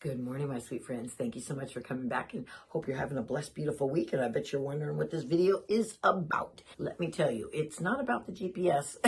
Good morning, my sweet friends. Thank you so much for coming back and hope you're having a blessed, beautiful week. And I bet you're wondering what this video is about. Let me tell you, it's not about the GPS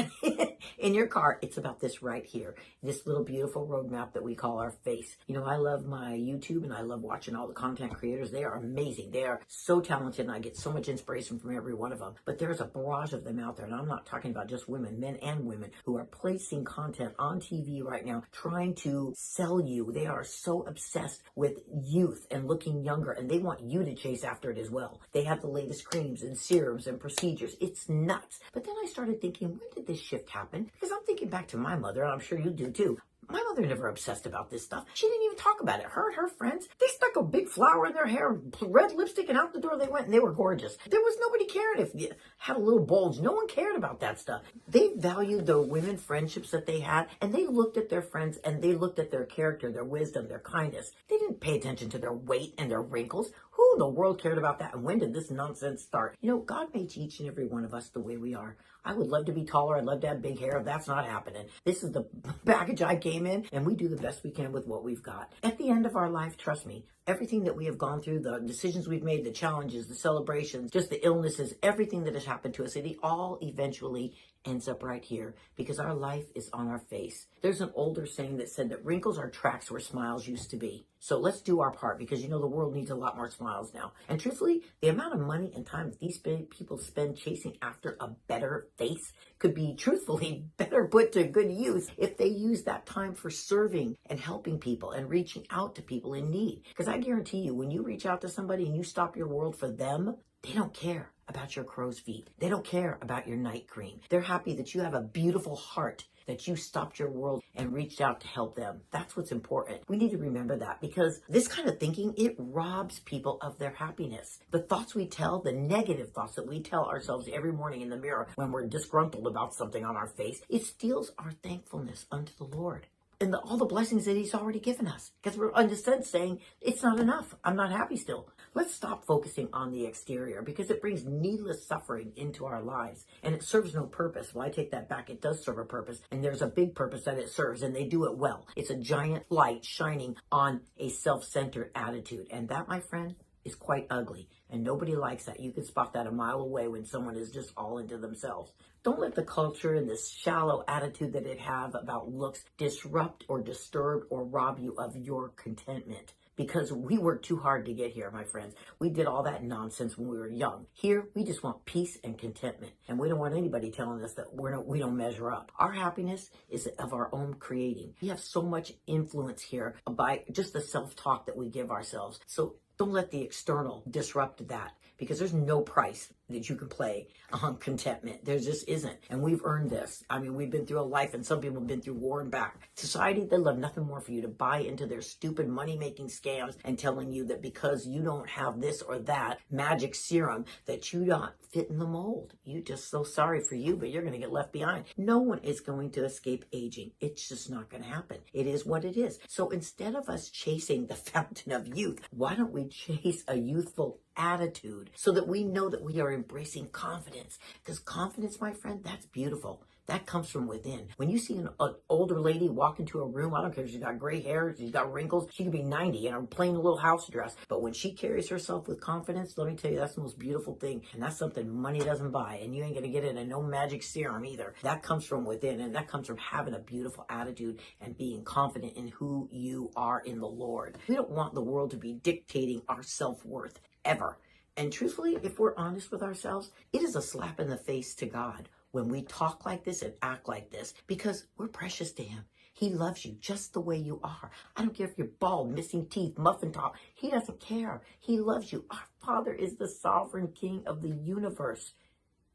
in your car. It's about this right here, this little beautiful roadmap that we call our face. You know, I love my YouTube and I love watching all the content creators. They are amazing. They are so talented and I get so much inspiration from every one of them. But there's a barrage of them out there. And I'm not talking about just women, men and women who are placing content on TV right now, trying to sell you. They are so obsessed with youth and looking younger, and they want you to chase after it as well. They have the latest creams and serums and procedures. It's nuts. But then I started thinking, when did this shift happen? Because I'm thinking back to my mother, and I'm sure you do too. My mother never obsessed about this stuff. She didn't even talk about it. Her and her friends, they stuck a big flower in their hair, red lipstick, and out the door they went, and they were gorgeous. There was nobody cared if you had a little bulge. No one cared about that stuff. They valued the women friendships that they had, and they looked at their friends, and they looked at their character, their wisdom, their kindness. They didn't pay attention to their weight and their wrinkles. Who in the world cared about that? And when did this nonsense start? You know, God made each and every one of us the way we are. I would love to be taller. I'd love to have big hair. That's not happening. This is the package I came in, and we do the best we can with what we've got. At the end of our life, trust me, everything that we have gone through, the decisions we've made, the challenges, the celebrations, just the illnesses, everything that has happened to us, it all eventually ends up right here because our life is on our face. There's an older saying that said that wrinkles are tracks where smiles used to be. So let's do our part because, you know, the world needs a lot more smiles now. And truthfully, the amount of money and time that these people spend chasing after a better face could be truthfully better put to good use if they use that time for serving and helping people and reaching out to people in need. Because I guarantee you, when you reach out to somebody and you stop your world for them, they don't care about your crow's feet. They don't care about your night cream. They're happy that you have a beautiful heart, that you stopped your world and reached out to help them. That's what's important. We need to remember that because this kind of thinking, it robs people of their happiness. The thoughts we tell, the negative thoughts that we tell ourselves every morning in the mirror when we're disgruntled about something on our face, it steals our thankfulness unto the Lord and all the blessings that he's already given us. Because we're instead saying, it's not enough. I'm not happy still. Let's stop focusing on the exterior because it brings needless suffering into our lives and it serves no purpose. Well, I take that back. It does serve a purpose and there's a big purpose that it serves and they do it well. It's a giant light shining on a self-centered attitude. And that, my friend, is quite ugly and nobody likes that. You can spot that a mile away when someone is just all into themselves. Don't let the culture and this shallow attitude that it have about looks disrupt or disturb or rob you of your contentment. Because we worked too hard to get here, my friends. We did all that nonsense when we were young. Here, we just want peace and contentment. And we don't want anybody telling us that we don't measure up. Our happiness is of our own creating. We have so much influence here by just the self-talk that we give ourselves. So don't let the external disrupt that because there's no price that you can pay on contentment. There just isn't. And we've earned this. I mean, we've been through a life and some people have been through war and back. Society, they love nothing more for you to buy into their stupid money-making scams and telling you that because you don't have this or that magic serum that you don't fit in the mold. You just so sorry for you, but you're going to get left behind. No one is going to escape aging. It's just not going to happen. It is what it is. So instead of us chasing the fountain of youth, why don't we chase a youthful attitude so that we know that we are embracing confidence? Because confidence, my friend, that's beautiful. That comes from within. When you see an older lady walk into a room, I don't care if she's got gray hair, she's got wrinkles, she could be 90 in a plain little house dress. But when she carries herself with confidence, let me tell you, that's the most beautiful thing. And that's something money doesn't buy. And you ain't going to get it in no magic serum either. That comes from within. And that comes from having a beautiful attitude and being confident in who you are in the Lord. We don't want the world to be dictating our self-worth ever. And truthfully, if we're honest with ourselves, it is a slap in the face to God when we talk like this and act like this because we're precious to him. He loves you just the way you are. I don't care if you're bald, missing teeth, muffin top. He doesn't care. He loves you. Our Father is the sovereign King of the universe.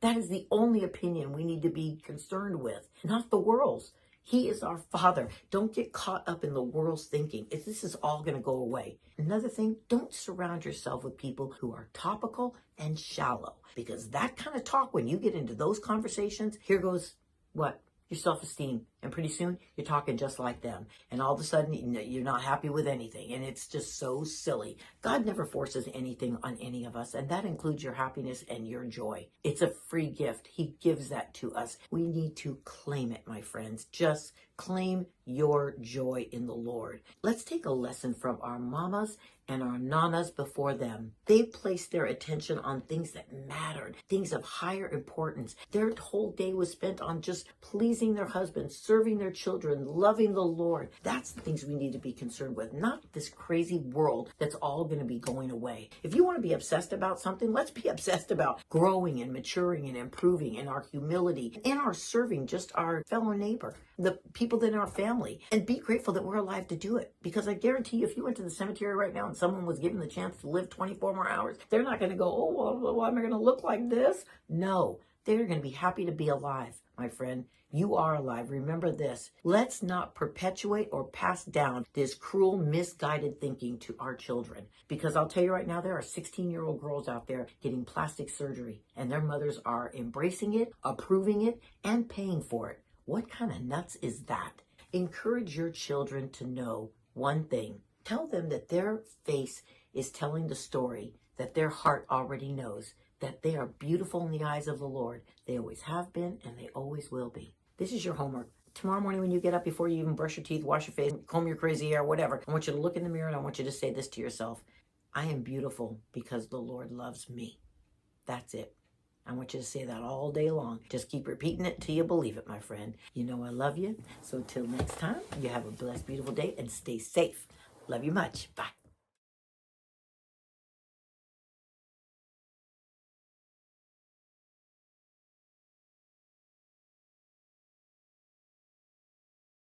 That is the only opinion we need to be concerned with, not the world's. He is our Father. Don't get caught up in the world's thinking. If this is all going to go away. Another thing, don't surround yourself with people who are topical and shallow. Because that kind of talk, when you get into those conversations, here goes what? Your self-esteem. And pretty soon, you're talking just like them. And all of a sudden, you're not happy with anything. And it's just so silly. God never forces anything on any of us. And that includes your happiness and your joy. It's a free gift. He gives that to us. We need to claim it, my friends. Just claim your joy in the Lord. Let's take a lesson from our mamas and our nanas before them. They placed their attention on things that mattered, things of higher importance. Their whole day was spent on just pleasing their husbands, serving their children, loving the Lord. That's the things we need to be concerned with, not this crazy world that's all going to be going away. If you want to be obsessed about something, let's be obsessed about growing and maturing and improving in our humility, in our serving just our fellow neighbor, the people in our family, and be grateful that we're alive to do it. Because I guarantee you, if you went to the cemetery right now and someone was given the chance to live 24 more hours, they're not going to go, oh, well, why am I going to look like this? No, they're going to be happy to be alive, my friend. You are alive. Remember this. Let's not perpetuate or pass down this cruel, misguided thinking to our children. Because I'll tell you right now, there are 16-year-old girls out there getting plastic surgery, and their mothers are embracing it, approving it, and paying for it. What kind of nuts is that? Encourage your children to know one thing. Tell them that their face is telling the story that their heart already knows, that they are beautiful in the eyes of the Lord. They always have been, and they always will be. This is your homework. Tomorrow morning when you get up, before you even brush your teeth, wash your face, comb your crazy hair, whatever, I want you to look in the mirror and I want you to say this to yourself. I am beautiful because the Lord loves me. That's it. I want you to say that all day long. Just keep repeating it till you believe it, my friend. You know I love you. So till next time, you have a blessed, beautiful day and stay safe. Love you much. Bye.